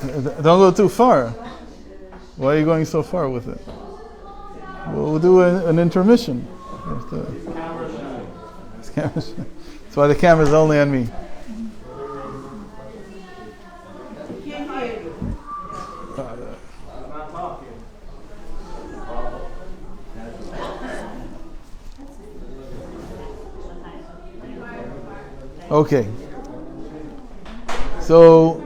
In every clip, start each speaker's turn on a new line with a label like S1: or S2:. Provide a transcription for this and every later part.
S1: Don't go too far. Why are you going so far with it? We'll do an intermission. That's why the camera's only on me. Okay. So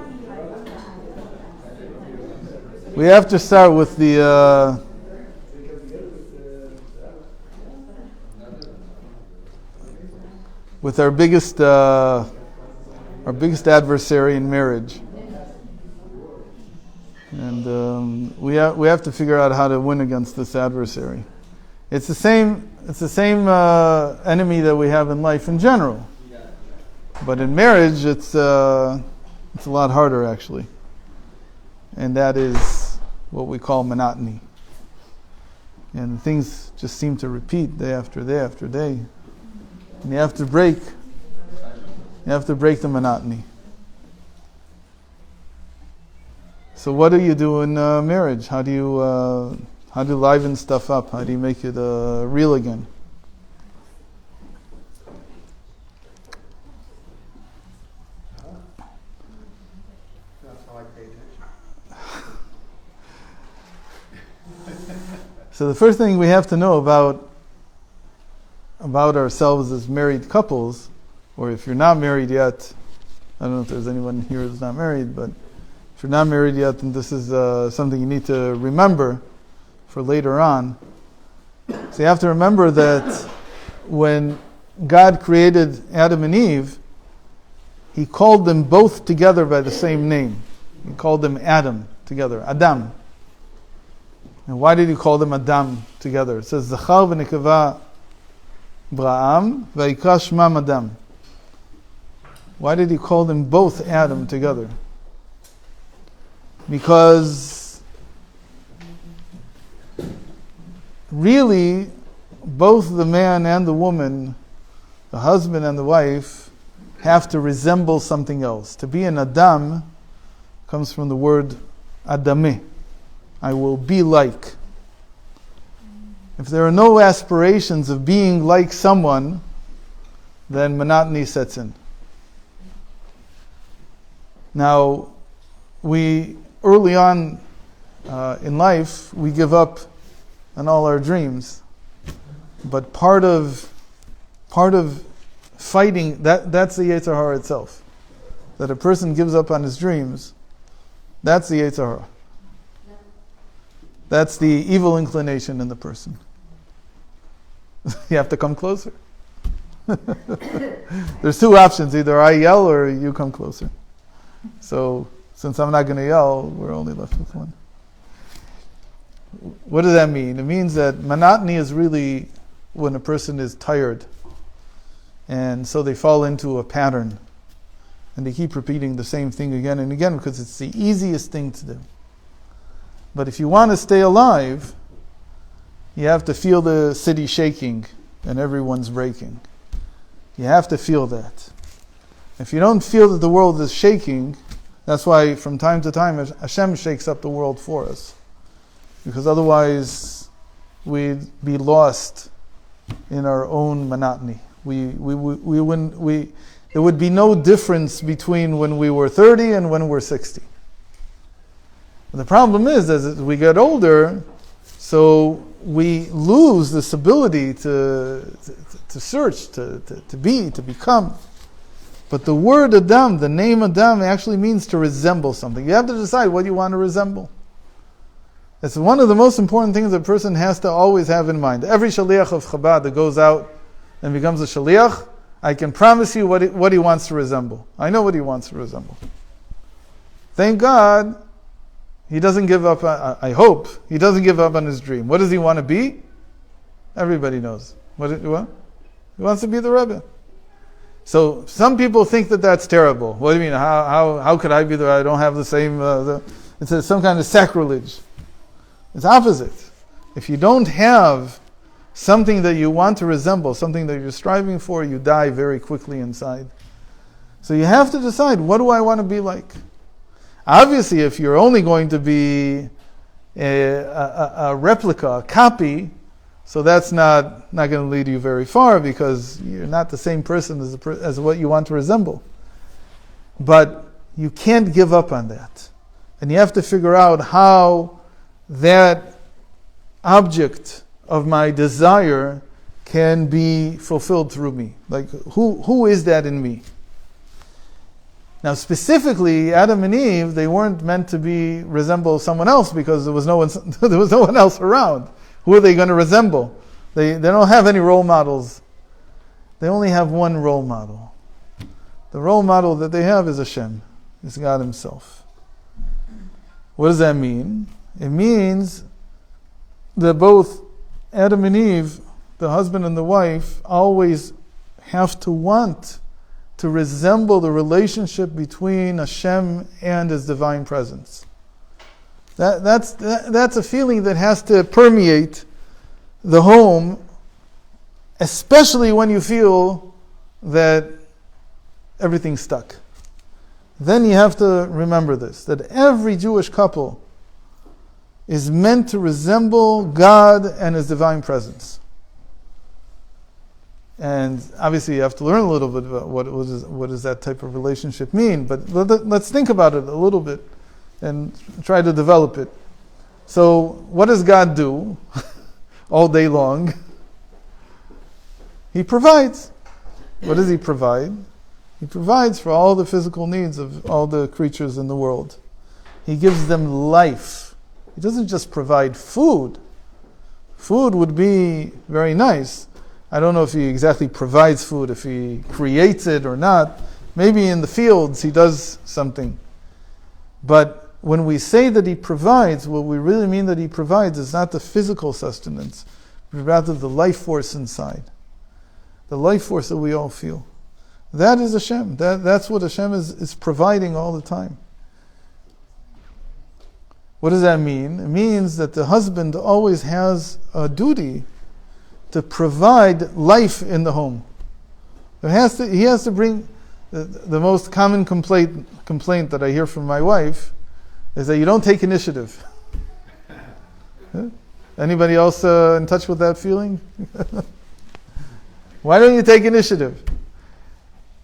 S1: we have to start with the with our biggest adversary in marriage, and we have to figure out how to win against this adversary. It's the same enemy that we have in life in general, but in marriage it's a lot harder actually, and that is what we call monotony. And things just seem to repeat day after day after day. And you have to break the monotony. So what do you do in marriage? How do you liven stuff up? How do you make it real again? So the first thing we have to know about ourselves as married couples, or if you're not married yet, I don't know if there's anyone here who's not married, but if you're not married yet, then this is something you need to remember for later on. So you have to remember that when God created Adam and Eve, He called them both together by the same name. He called them Adam together, Adam. And why did He call them Adam together? It says, Zachar v'nekava Bra'am v'ikra shmam Adam. Why did He call them both Adam together? Because really, both the man and the woman, the husband and the wife, have to resemble something else. To be an Adam comes from the word Adameh. I will be like. If there are no aspirations of being like someone, then monotony sets in. Now, we early on in life, we give up on all our dreams. But part of fighting, that's the Yetzer Hara itself. That a person gives up on his dreams, that's the Yetzer Hara. That's the evil inclination in the person. You have to come closer. There's two options. Either I yell or you come closer. So, since I'm not going to yell, we're only left with one. What does that mean? It means that monotony is really when a person is tired. And so they fall into a pattern. And they keep repeating the same thing again and again because it's the easiest thing to do. But if you want to stay alive, you have to feel the city shaking and everyone's breaking. You have to feel that. If you don't feel that the world is shaking, that's why from time to time Hashem shakes up the world for us. Because otherwise we'd be lost in our own monotony. There would be no difference between when we were 30 and when we're 60. But the problem is, as we get older, so we lose this ability to search, to be, to become. But the word Adam, the name Adam, actually means to resemble something. You have to decide what you want to resemble. It's one of the most important things a person has to always have in mind. Every shaliach of Chabad that goes out and becomes a shaliach, I can promise you what he wants to resemble. I know what he wants to resemble. Thank God, he doesn't give up, I hope, he doesn't give up on his dream. What does he want to be? Everybody knows. What? He wants to be the Rebbe. So some people think that that's terrible. What do you mean? How could I be the Rebbe? I don't have the same, it's some kind of sacrilege. It's opposite. If you don't have something that you want to resemble, something that you're striving for, you die very quickly inside. So you have to decide, what do I want to be like? Obviously, if you're only going to be a replica, a copy, so that's not going to lead you very far, because you're not the same person as what you want to resemble. But you can't give up on that. And you have to figure out how that object of my desire can be fulfilled through me. Like, who is that in me? Now, specifically, Adam and Eve, they weren't meant to resemble someone else, because there was no one else around. Who are they going to resemble? They don't have any role models. They only have one role model. The role model that they have is Hashem, is God Himself. What does that mean? It means that both Adam and Eve, the husband and the wife, always have to want to resemble the relationship between Hashem and His divine presence. That's a feeling that has to permeate the home, especially when you feel that everything's stuck. Then you have to remember this, that every Jewish couple is meant to resemble God and His divine presence. And obviously you have to learn a little bit about what does that type of relationship mean, but let's think about it a little bit and try to develop it. So what does God do all day long? He provides. What does He provide? He provides for all the physical needs of all the creatures in the world. He gives them life. He doesn't just provide food. Food would be very nice. I don't know if He exactly provides food, if He creates it or not. Maybe in the fields He does something. But when we say that He provides, what we really mean that He provides is not the physical sustenance, but rather the life force inside. The life force that we all feel. That is Hashem. That's what Hashem is providing all the time. What does that mean? It means that the husband always has a duty to provide life in the home. He has to bring the most common complaint that I hear from my wife is that you don't take initiative. Anybody else in touch with that feeling? Why don't you take initiative?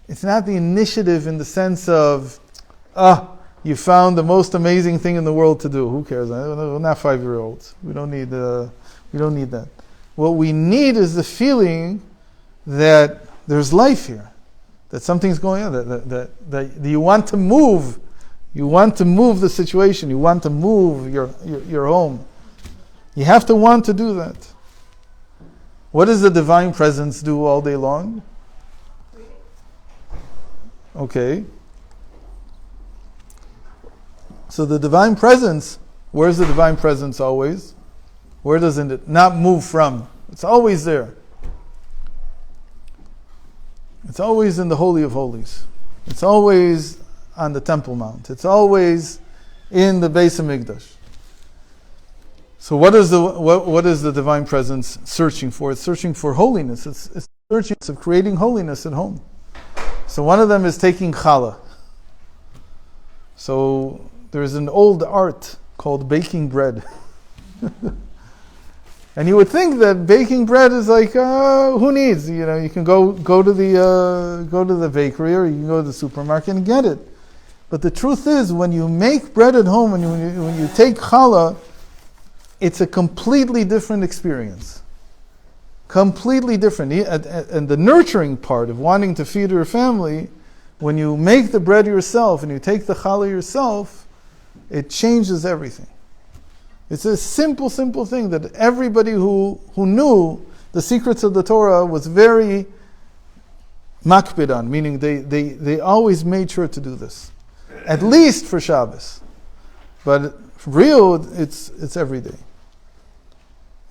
S1: It's not the initiative in the sense of, you found the most amazing thing in the world to do. Who cares? We're not 5-year-olds. We don't need that. What we need is the feeling that there's life here, that something's going on, that you want to move. You want to move the situation. You want to move your home. You have to want to do that. What does the divine presence do all day long? Okay. So the divine presence, where's the divine presence always? Where doesn't it not move from? It's always there. It's always in the Holy of Holies. It's always on the Temple Mount. It's always in the Beis HaMikdash. So what is the divine presence searching for? It's searching for holiness. It's searching of creating holiness at home. So one of them is taking challah. So there's an old art called baking bread. And you would think that baking bread is like, who needs? You can go to the bakery, or you can go to the supermarket and get it. But the truth is, when you make bread at home and when you take challah, it's a completely different experience. Completely different. And the nurturing part of wanting to feed your family, when you make the bread yourself and you take the challah yourself, it changes everything. It's a simple thing that everybody who knew the secrets of the Torah was very makpid on, meaning they always made sure to do this. At least for Shabbos. But for real, it's every day.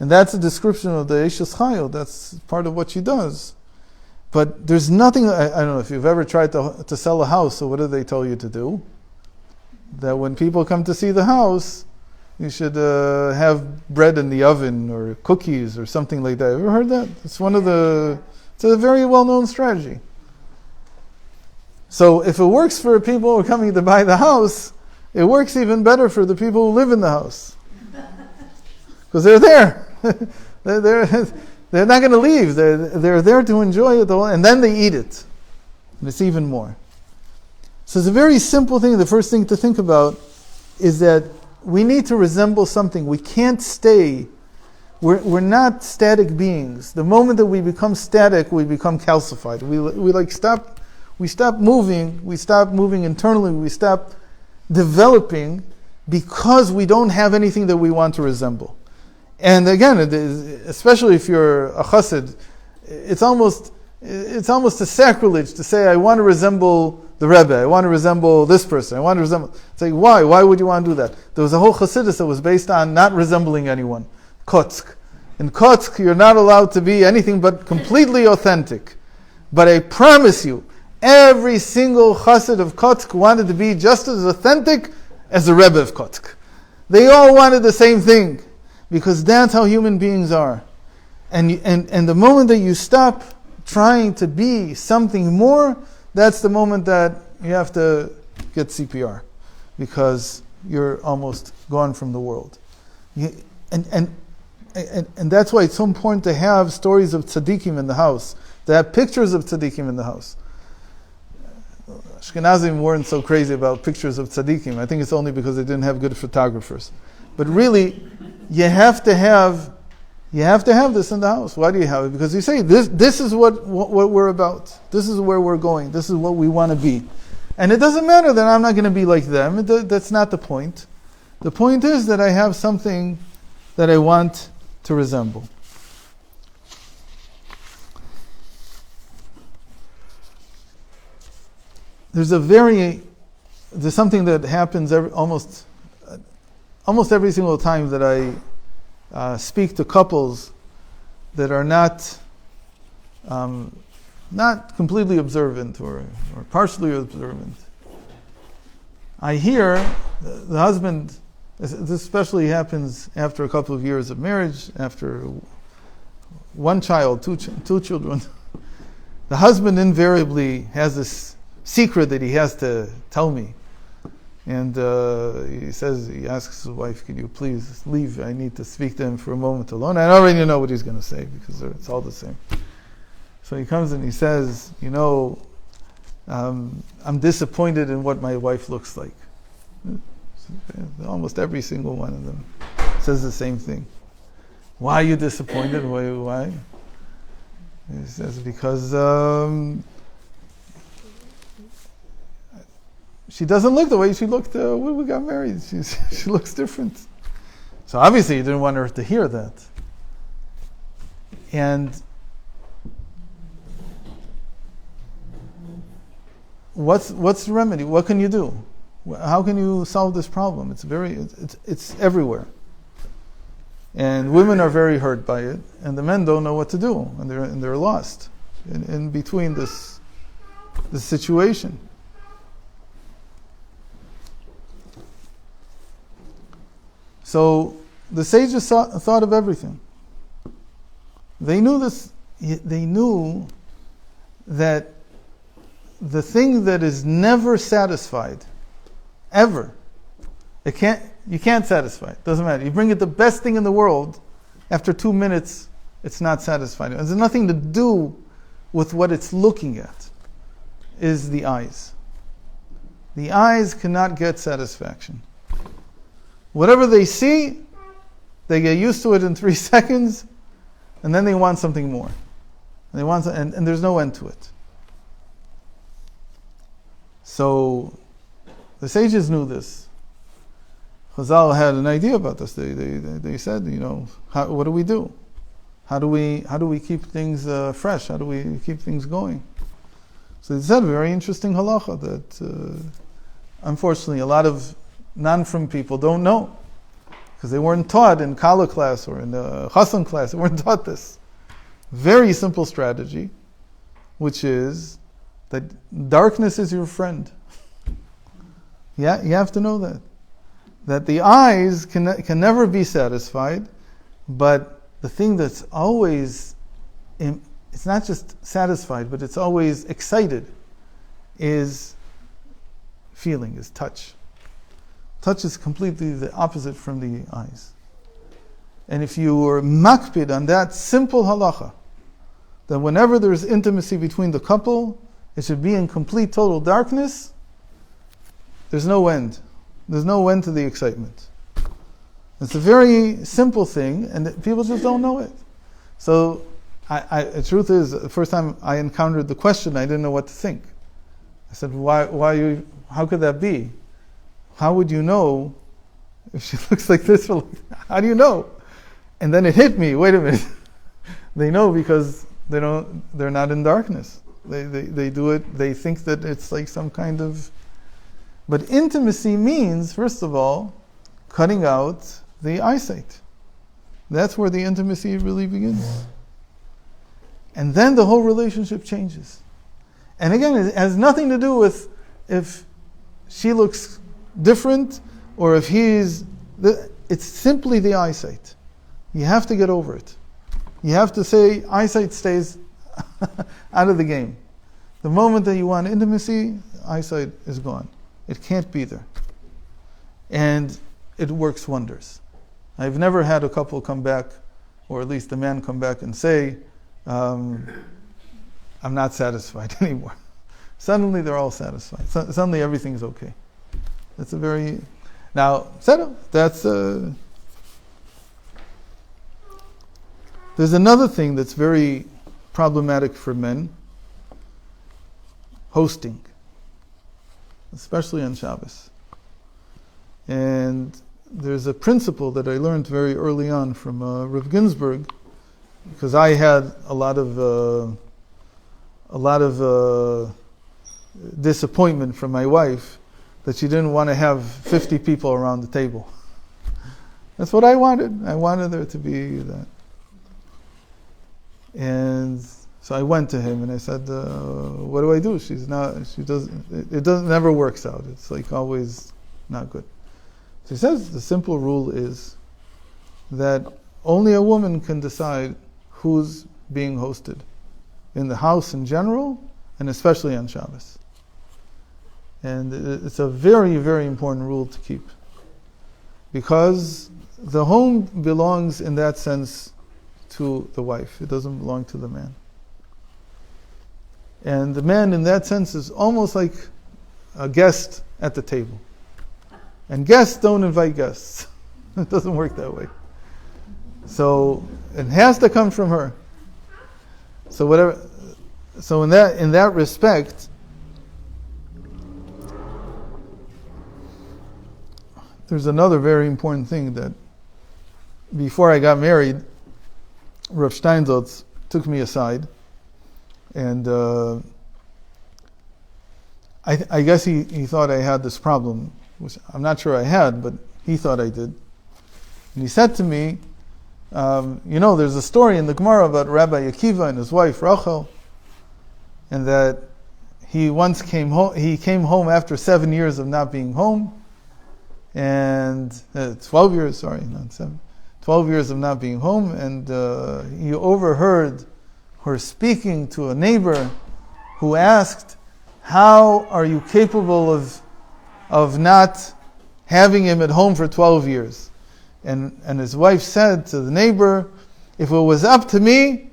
S1: And that's a description of the Eshes Chayil. That's part of what she does. But there's nothing, I don't know if you've ever tried to sell a house, so what do they tell you to do? That when people come to see the house, you should have bread in the oven or cookies or something like that. Ever heard that? It's a very well-known strategy. So if it works for people who are coming to buy the house, It works even better for the people who live in the house. Because they're there. They're not going to leave. They're there to enjoy it, and then they eat it. And it's even more. So it's a very simple thing. The first thing to think about is that we need to resemble something. We can't stay. We're not static beings. The moment that we become static, we become calcified. We stop moving. We stop moving internally. We stop developing because we don't have anything that we want to resemble. And again, especially if you're a chassid, it's almost a sacrilege to say, I want to resemble the Rebbe, I want to resemble this person, I want to resemble... It's like, why? Why would you want to do that? There was a whole chassidus that was based on not resembling anyone. Kotsk. In Kotsk, you're not allowed to be anything but completely authentic. But I promise you, every single chassid of Kotsk wanted to be just as authentic as the Rebbe of Kotsk. They all wanted the same thing, because that's how human beings are. And the moment that you stop trying to be something more, that's the moment that you have to get CPR, because you're almost gone from the world. And that's why it's so important to have stories of tzaddikim in the house, to have pictures of tzaddikim in the house. Ashkenazim weren't so crazy about pictures of tzaddikim. I think it's only because they didn't have good photographers. But really, you have to have this in the house. Why do you have it? Because you say, this is what we're about. This is where we're going. This is what we want to be. And it doesn't matter that I'm not going to be like them. That's not the point. The point is that I have something that I want to resemble. There's something that happens almost every single time that I speak to couples that are not completely observant or partially observant. I hear the husband, this especially happens after a couple of years of marriage, after one child, two children. The husband invariably has this secret that he has to tell me. And he asks his wife, can you please leave? I need to speak to him for a moment alone. I already know what he's going to say, because it's all the same. So he comes and he says, I'm disappointed in what my wife looks like. Almost every single one of them says the same thing. Why are you disappointed? Why? He says, because she doesn't look the way she looked when we got married. She looks different. So obviously you didn't want her to hear that. And what's the remedy? What can you do? How can you solve this problem? It's everywhere. And women are very hurt by it, and the men don't know what to do, and they're lost in between this situation. So the sages thought of everything. They knew this. They knew that the thing that is never satisfied, ever, you can't satisfy it. Doesn't matter. You bring it the best thing in the world, after 2 minutes, it's not satisfied. It has nothing to do with what it's looking at, is the eyes. The eyes cannot get satisfaction. Whatever they see, they get used to it in 3 seconds, and then they want something more. And there's no end to it. So the sages knew this. Chazal had an idea about this. They said, what do we do? How do we keep things fresh? How do we keep things going? So they said a very interesting halacha that unfortunately a lot of non-frum people don't know, because they weren't taught in Kala class or in the Chassan class. They weren't taught this. Very simple strategy, which is that darkness is your friend. Yeah, you have to know that. That the eyes can never be satisfied, but the thing that's always, it's not just satisfied, but it's always excited, is feeling, is touch. Touch is completely the opposite from the eyes. And if you were makpid on that simple halacha, that whenever there's intimacy between the couple, it should be in complete total darkness, there's no end. There's no end to the excitement. It's a very simple thing, and people just don't know it. So, the truth is, the first time I encountered the question, I didn't know what to think. I said, how could that be? How would you know if she looks like this? How do you know? And then it hit me, wait a minute. They know because they're not in darkness. They do it, they think that it's like some kind of... But intimacy means, first of all, cutting out the eyesight. That's where the intimacy really begins. And then the whole relationship changes. And again, it has nothing to do with if she looks different or if it's simply the eyesight. You have to get over it. You have to say, eyesight stays out of the game. The moment that you want intimacy, eyesight is gone. It can't be there. And it works wonders. I've never had a couple come back, or at least a man come back and say, I'm not satisfied anymore. Suddenly they're all satisfied. Suddenly everything's okay. That's a very... Now, that's... There's another thing that's very problematic for men. Hosting. Especially on Shabbos. And there's a principle that I learned very early on from Rav Ginsburg, because I had a lot of disappointment from my wife that she didn't want to have 50 people around the table. That's what I wanted. I wanted there to be that. And so I went to him and I said, what do I do? It never works out. It's like always not good. So he says the simple rule is that only a woman can decide who's being hosted in the house in general and especially on Shabbos. And it's a very, very important rule to keep. Because the home belongs in that sense to the wife. It doesn't belong to the man. And the man in that sense is almost like a guest at the table. And guests don't invite guests. It doesn't work that way. So it has to come from her. So in that respect, there's another very important thing that before I got married, Rav Steinsaltz took me aside, and I guess he thought I had this problem, which I'm not sure I had, but he thought I did. And he said to me, there's a story in the Gemara about Rabbi Akiva and his wife Rachel, and that he once came home after 7 years of not being home, and 12 years, sorry, not 7. 12 years of not being home, and he overheard her speaking to a neighbor who asked, how are you capable of not having him at home for 12 years? And his wife said to the neighbor, if it was up to me,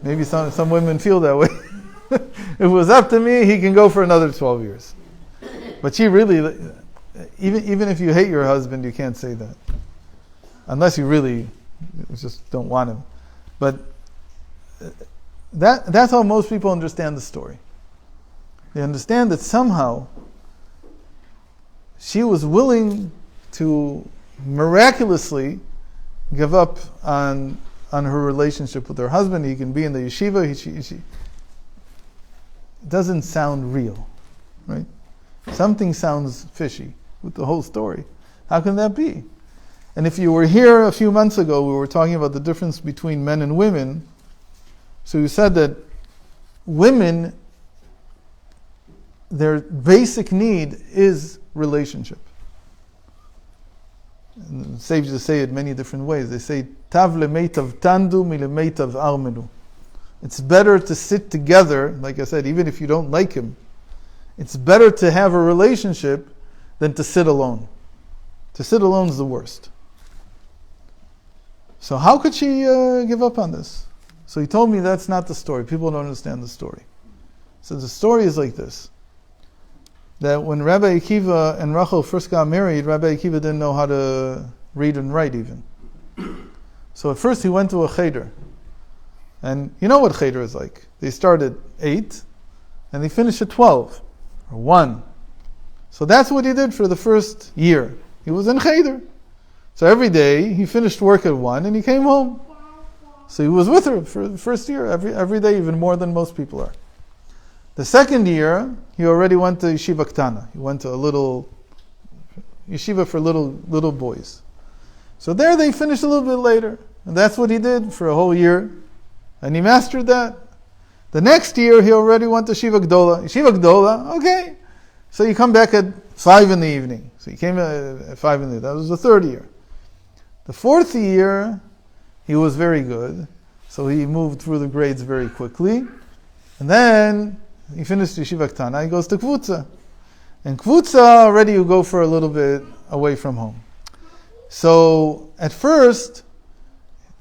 S1: maybe some women feel that way, if it was up to me, he can go for another 12 years. But she really, even if you hate your husband, you can't say that. Unless you really just don't want him. But that's how most people understand the story. They understand that somehow she was willing to miraculously give up on her relationship with her husband. He can be in the yeshiva. It doesn't sound real, right? Something sounds fishy with the whole story. How can that be? And if you were here a few months ago, we were talking about the difference between men and women. So you said that women, their basic need is relationship. And it's safe to say it many different ways. They say, Tav lemeitav tandu mi lemeitav armenu. It's better to sit together, like I said, even if you don't like him. It's better to have a relationship than to sit alone. To sit alone is the worst. So how could she give up on this? So he told me that's not the story. People don't understand the story. So the story is like this. That when Rabbi Akiva and Rachel first got married, Rabbi Akiva didn't know how to read and write even. So at first he went to a cheder. And you know what cheder is like. They start at 8 and they finish at 12 or 1. So that's what he did for the first year. He was in cheder. So every day he finished work at 1 and he came home. So he was with her for the first year, every day, even more than most people are. The second year, he already went to yeshiva ktana. He went to a little yeshiva for little boys. So there they finished a little bit later. And that's what he did for a whole year. And he mastered that. The next year, he already went to Yeshiva Gdola. Yeshiva Gdola, okay. So you come back at 5 in the evening. So he came at 5 in the evening. That was the third year. The fourth year, he was very good. So he moved through the grades very quickly. And then he finished Yeshiva Ktana. He goes to Kvutza. And Kvutza, already you go for a little bit away from home. So at first,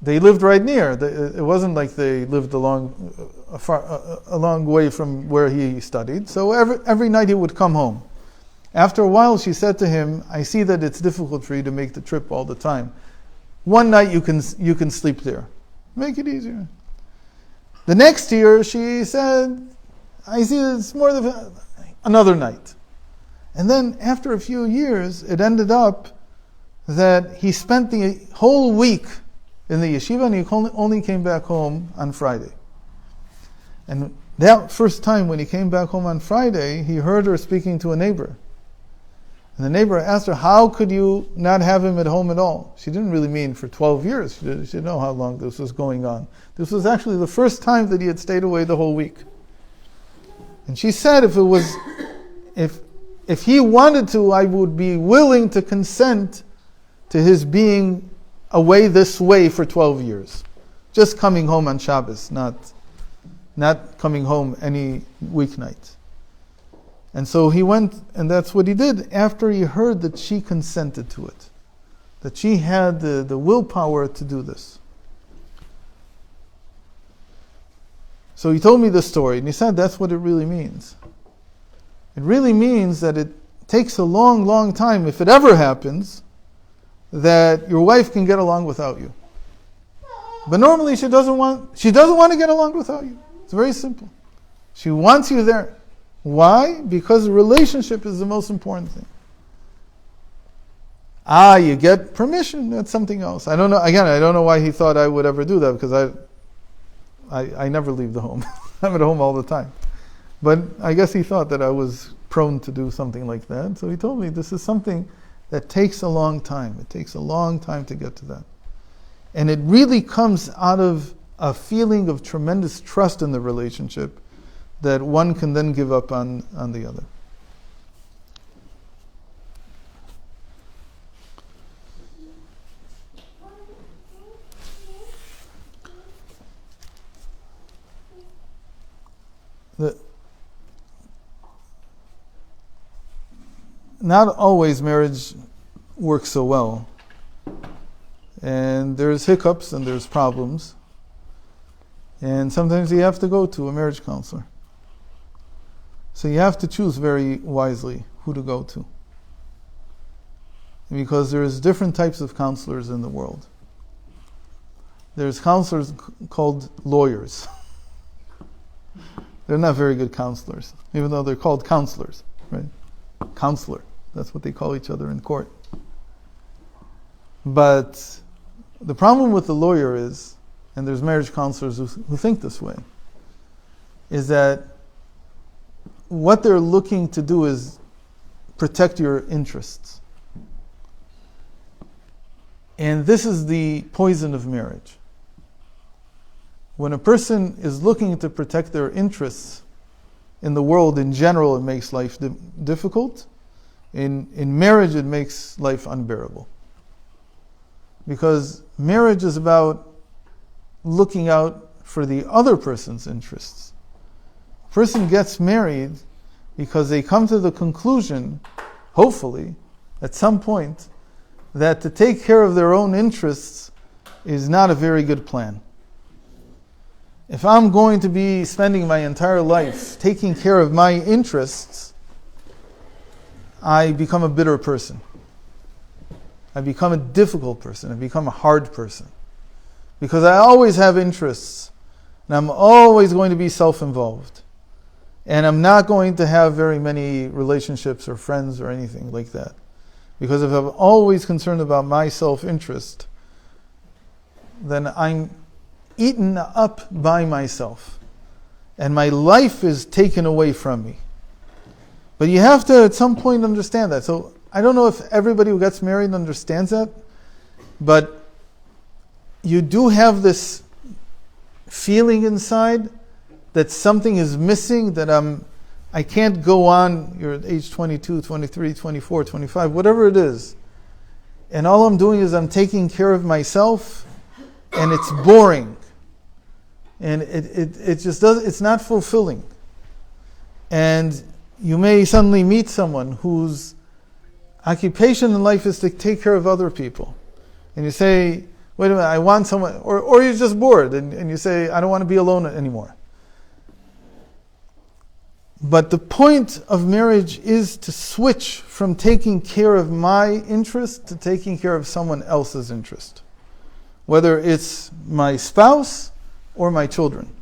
S1: they lived right near. It wasn't like they lived a long way from where he studied. So every night he would come home. After a while, she said to him, I see that it's difficult for you to make the trip all the time. One night you can sleep there. Make it easier. The next year, she said, I see it's more than another night. And then after a few years, it ended up that he spent the whole week in the yeshiva, and he only came back home on Friday. And that first time when he came back home on Friday, he heard her speaking to a neighbor. And the neighbor asked her, how could you not have him at home at all? She didn't really mean for 12 years. She didn't know how long this was going on. This was actually the first time that he had stayed away the whole week. And she said if he wanted to, I would be willing to consent to his being away this way for 12 years. Just coming home on Shabbos, not coming home any weeknight. And so he went, and that's what he did after he heard that she consented to it. That she had the willpower to do this. So he told me the story, and he said that's what it really means. It really means that it takes a long, long time, if it ever happens, that your wife can get along without you. But normally she doesn't want to get along without you. It's very simple. She wants you there. Why? Because the relationship is the most important thing. You get permission, that's something else. I don't know. Again, I don't know why he thought I would ever do that, because I never leave the home. I'm at home all the time. But I guess he thought that I was prone to do something like that. So he told me this is something that takes a long time. It takes a long time to get to that. And it really comes out of a feeling of tremendous trust in the relationship that one can then give up on the other. Not always marriage works so well. And there's hiccups and there's problems. And sometimes you have to go to a marriage counselor. So you have to choose very wisely who to go to. Because there's different types of counselors in the world. There's counselors called lawyers. They're not very good counselors, even though they're called counselors, right? Counselor. That's what they call each other in court. But the problem with the lawyer is, and there's marriage counselors who think this way, is that what they're looking to do is protect your interests. And this is the poison of marriage. When a person is looking to protect their interests in the world in general, it makes life difficult. In marriage, it makes life unbearable. Because marriage is about looking out for the other person's interests. A person gets married because they come to the conclusion, hopefully, at some point, that to take care of their own interests is not a very good plan. If I'm going to be spending my entire life taking care of my interests, I become a bitter person. I become a difficult person. I become a hard person. Because I always have interests, and I'm always going to be self-involved. And I'm not going to have very many relationships or friends or anything like that. Because if I'm always concerned about my self-interest, then I'm eaten up by myself. And my life is taken away from me. But you have to at some point understand that. So I don't know if everybody who gets married understands that, but you do have this feeling inside that something is missing, that I can't go on, you're at age 22, 23, 24, 25, whatever it is. And all I'm doing is I'm taking care of myself, and it's boring. And it just does, it's not fulfilling. And you may suddenly meet someone whose occupation in life is to take care of other people. And you say, wait a minute, I want someone, or you're just bored, and you say, I don't want to be alone anymore. But the point of marriage is to switch from taking care of my interest to taking care of someone else's interest. Whether it's my spouse or my children.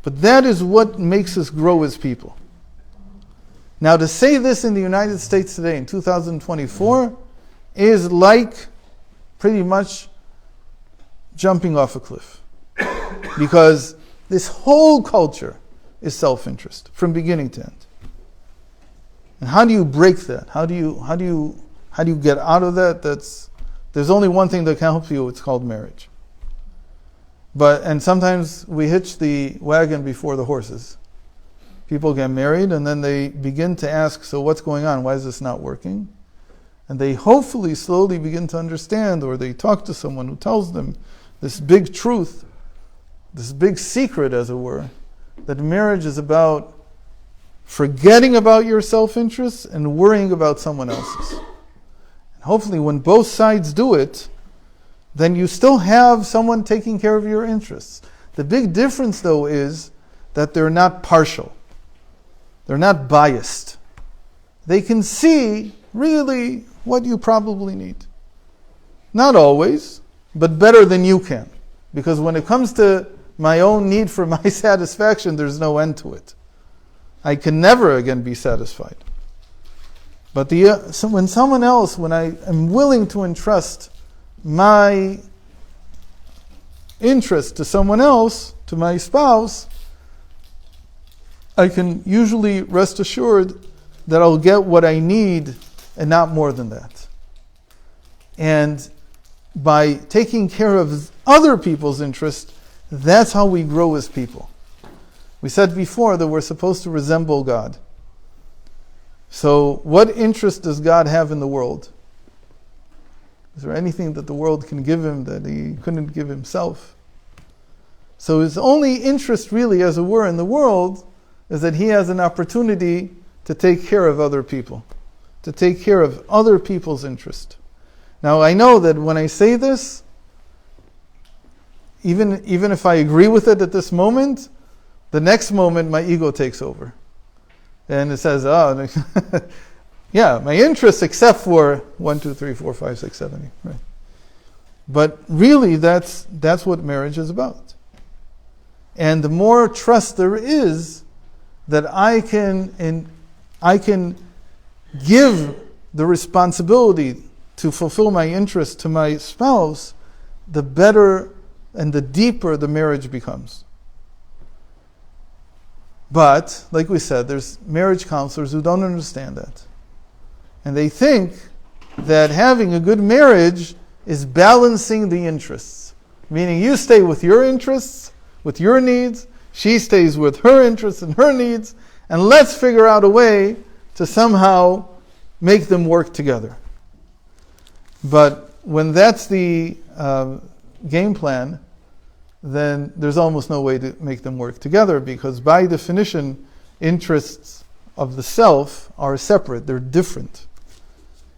S1: But that is what makes us grow as people. Now, to say this in the United States today, in 2024, is like pretty much jumping off a cliff. Because this whole culture is self-interest from beginning to end. And how do you break that? How do you get out of that? There's only one thing that can help you. It's called marriage. And sometimes we hitch the wagon before the horses. People get married and then they begin to ask, so what's going on? Why is this not working? And they hopefully slowly begin to understand, or they talk to someone who tells them this big truth, this big secret, as it were, that marriage is about forgetting about your self-interest and worrying about someone else's. And hopefully when both sides do it, then you still have someone taking care of your interests. The big difference, though, is that they're not partial. They're not biased. They can see really what you probably need. Not always, but better than you can. Because when it comes to my own need for my satisfaction, there's no end to it. I can never again be satisfied. But when someone else, when I am willing to entrust my interest to someone else, to my spouse, I can usually rest assured that I'll get what I need and not more than that. And by taking care of other people's interests, that's how we grow as people. We said before that we're supposed to resemble God. So what interest does God have in the world? Is there anything that the world can give him that he couldn't give himself? So his only interest really, as it were, in the world is that he has an opportunity to take care of other people, to take care of other people's interest. Now I know that when I say this, even if I agree with it at this moment, the next moment my ego takes over. And it says, yeah, my interests except for 1, 2, 3, 4, 5, 6, 7, 8. Right. But really that's what marriage is about. And the more trust there is that I can give the responsibility to fulfill my interest to my spouse, the better and the deeper the marriage becomes. But, like we said, there's marriage counselors who don't understand that. And they think that having a good marriage is balancing the interests. Meaning you stay with your interests, with your needs, she stays with her interests and her needs, and let's figure out a way to somehow make them work together. But when that's the game plan, then there's almost no way to make them work together, because by definition, interests of the self are separate, they're different.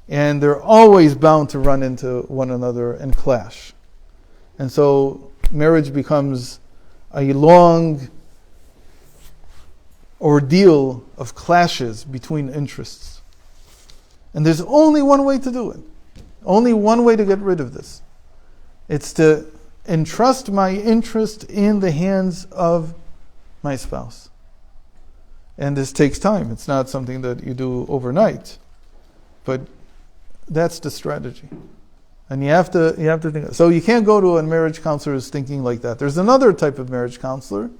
S1: and they're always bound to run into one another and clash. And so marriage becomes a long ordeal of clashes between interests. And there's only one way to do it. Only one way to get rid of this. It's to entrust my interest in the hands of my spouse. And this takes time. It's not something that you do overnight. But that's the strategy. And you have to think. So you can't go to a marriage counselor who's thinking like that. There's another type of marriage counselor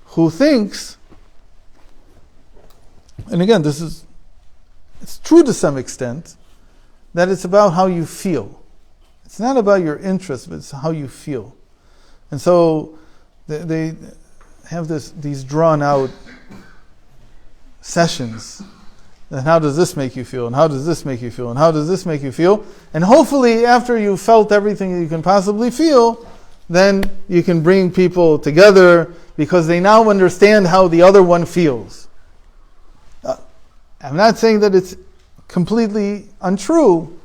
S1: who thinks, and again, it's true to some extent, that it's about how you feel. It's not about your interest, but it's how you feel. And so they have these drawn out sessions. And how does this make you feel? And how does this make you feel? And how does this make you feel? And hopefully after you've felt everything you can possibly feel, then you can bring people together because they now understand how the other one feels. I'm not saying that it's completely untrue,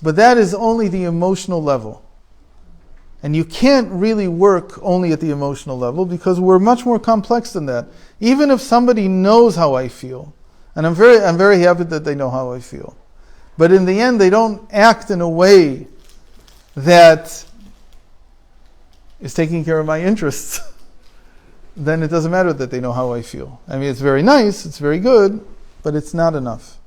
S1: but that is only the emotional level. And you can't really work only at the emotional level because we're much more complex than that. Even if somebody knows how I feel, and I'm very happy that they know how I feel, but in the end they don't act in a way that is taking care of my interests, then it doesn't matter that they know how I feel. I mean, it's very nice, it's very good, but it's not enough.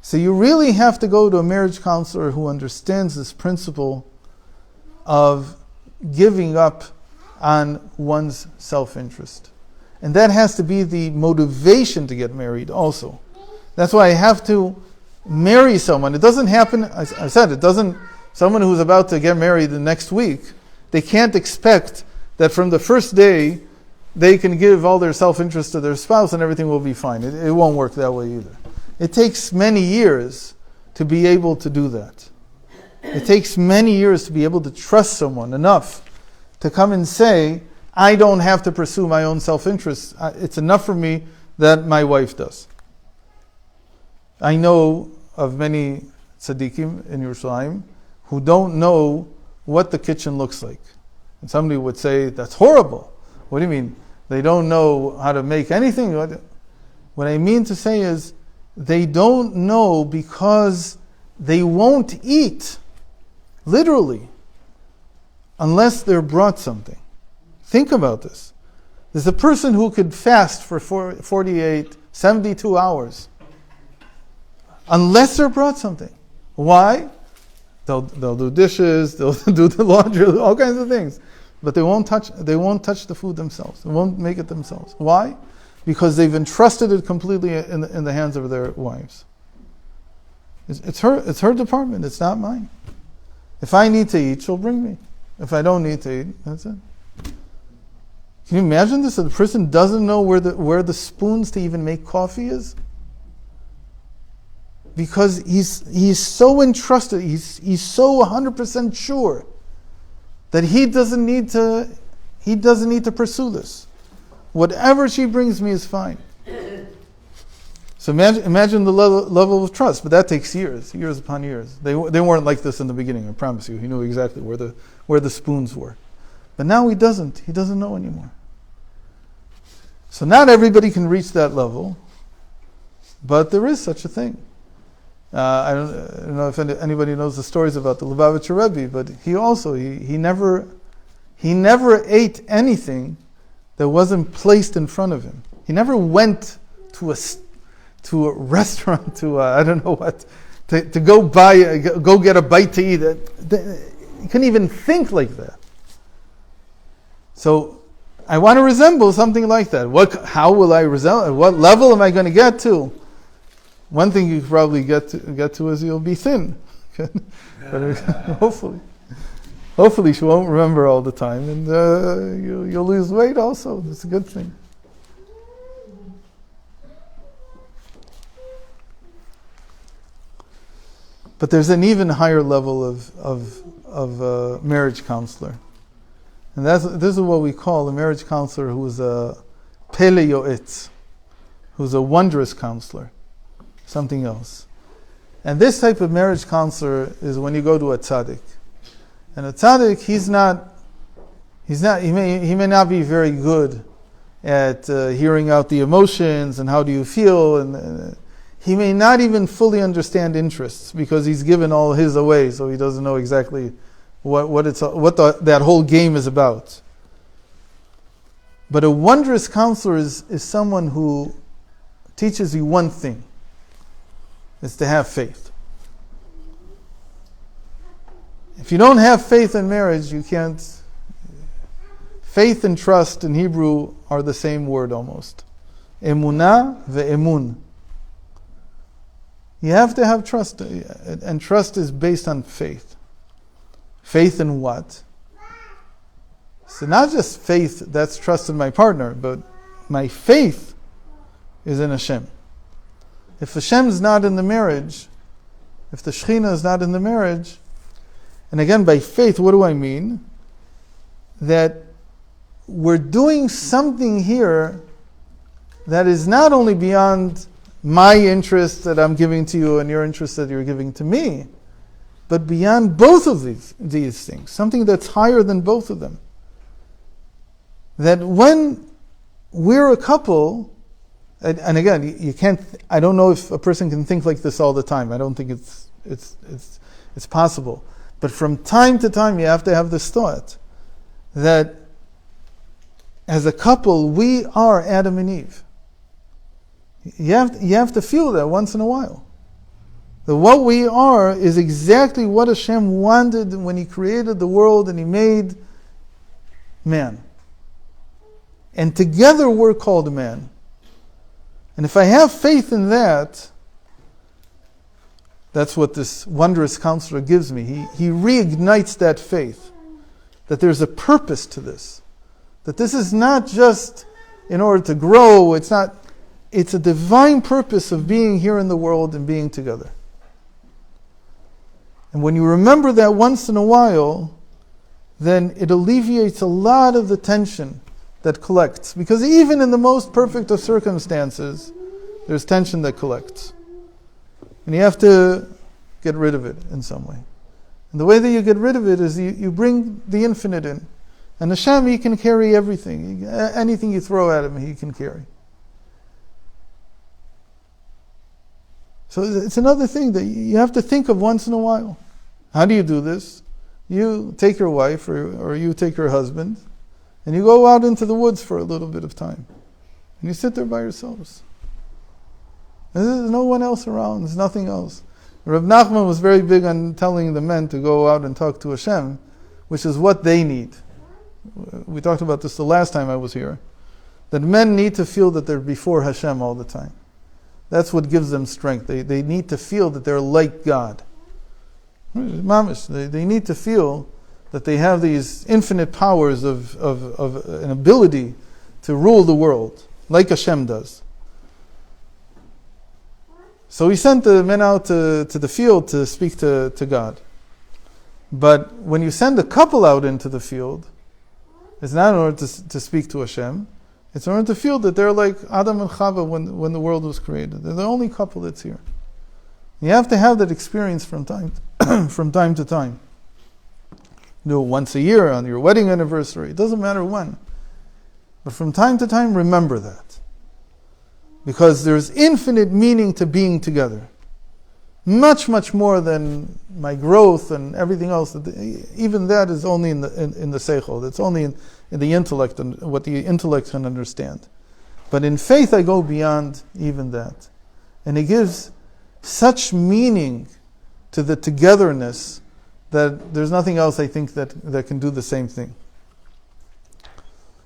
S1: So you really have to go to a marriage counselor who understands this principle of giving up on one's self-interest. And that has to be the motivation to get married also. That's why I have to marry someone. It doesn't happen, I said, it doesn't, someone who's about to get married the next week, they can't expect that from the first day they can give all their self-interest to their spouse and everything will be fine. It won't work that way either. It takes many years to be able to do that. It takes many years to be able to trust someone enough to come and say, I don't have to pursue my own self-interest. It's enough for me that my wife does. I know of many tzaddikim in Yerushalayim who don't know what the kitchen looks like. And somebody would say, that's horrible. What do you mean? They don't know how to make anything? What I mean to say is, they don't know because they won't eat, literally, unless they're brought something. Think about this. There's a person who could fast for 48, 72 hours, unless they're brought something. Why? They'll do dishes, they'll do the laundry, all kinds of things. But they won't touch the food themselves. They won't make it themselves. Why? Because they've entrusted it completely in the hands of their wives. It's her department. It's not mine. If I need to eat, she'll bring me. If I don't need to eat, that's it. Can you imagine this? That the person doesn't know where the spoons to even make coffee is, because he's so entrusted. He's so 100% sure that he doesn't need to pursue this. Whatever she brings me is fine. So imagine the level of trust, but that takes years upon years. They weren't like this in the beginning, I promise you. He knew exactly where the spoons were. But now he doesn't know anymore. So not everybody can reach that level, but there is such a thing. I don't know if anybody knows the stories about the Lubavitcher Rebbe, but he never ate anything that wasn't placed in front of him. He never went to a restaurant, I don't know what, to go get a bite to eat. He couldn't even think like that. So I want to resemble something like that. How will I resemble? What level am I going to get to? One thing you probably get to is you'll be thin. But hopefully she won't remember all the time, and you'll lose weight also. It's a good thing. But there's an even higher level of marriage counselor, and this is what we call a marriage counselor who's a pele yoetz, who's a wondrous counselor, something else. And this type of marriage counselor is when you go to a tzaddik. And a tzaddik, he may not be very good at hearing out the emotions and how do you feel, and he may not even fully understand interests because he's given all his away, so he doesn't know exactly that whole game is about. But a wondrous counselor is someone who teaches you one thing, is to have faith. If you don't have faith in marriage, you can't. Faith and trust in Hebrew are the same word almost. Emunah ve'emun. You have to have trust, and trust is based on faith. Faith in what? So not just faith, that's trust in my partner, but my faith is in Hashem. If Hashem is not in the marriage, if the Shekhinah is not in the marriage, and again by faith, what do I mean? That we're doing something here that is not only beyond my interest that I'm giving to you and your interest that you're giving to me, but beyond both of these things, something that's higher than both of them. That when we're a couple, and again, you can't. I don't know if a person can think like this all the time. I don't think it's possible. But from time to time, you have to have this thought that as a couple, we are Adam and Eve. You have to feel that once in a while. That what we are is exactly what Hashem wanted when He created the world and He made man. And together we're called man. And if I have faith in that, that's what this wondrous counselor gives me. He reignites that faith, that there's a purpose to this. That this is not just in order to grow, it's a divine purpose of being here in the world and being together. And when you remember that once in a while, then it alleviates a lot of the tension that collects. Because even in the most perfect of circumstances, there's tension that collects. And you have to get rid of it in some way. And the way that you get rid of it is you bring the infinite in. And Hashem, He can carry everything. Anything you throw at Him, He can carry. So it's another thing that you have to think of once in a while. How do you do this? You take your wife or you take your husband and you go out into the woods for a little bit of time. And you sit there by yourselves. And there's no one else around. There's nothing else. Reb Nachman was very big on telling the men to go out and talk to Hashem, which is what they need. We talked about this the last time I was here. That men need to feel that they're before Hashem all the time. That's what gives them strength. They need to feel that they're like God. Mamish, they need to feel that they have these infinite powers of an ability to rule the world, like Hashem does. So he sent the men out to the field to speak to God. But when you send a couple out into the field, it's not in order to speak to Hashem. It's in order to feel that they're like Adam and Chava when the world was created. They're the only couple that's here. You have to have that experience from time to time. Do it once a year on your wedding anniversary. It doesn't matter when. But from time to time, remember that. Because there's infinite meaning to being together. Much, much more than my growth and everything else. Even that is only in the seichel. It's only in the intellect and what the intellect can understand. But in faith, I go beyond even that. And it gives such meaning to the togetherness that there's nothing else I think that can do the same thing.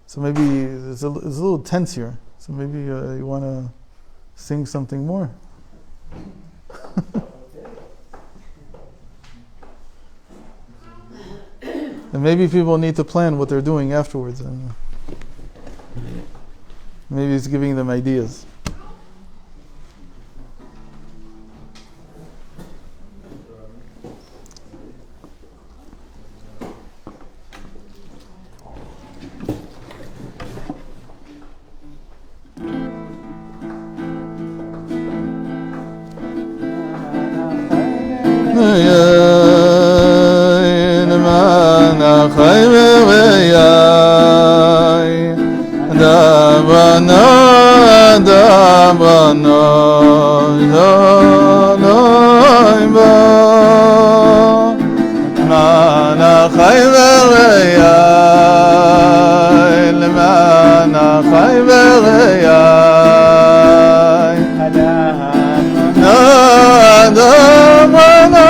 S1: So maybe it's a little tense here. So maybe you want to sing something more. And maybe people need to plan what they're doing afterwards. And maybe it's giving them ideas. חי וריי דבנו דבנו דונוי בו למען החי וריי למען החי וריי דבנו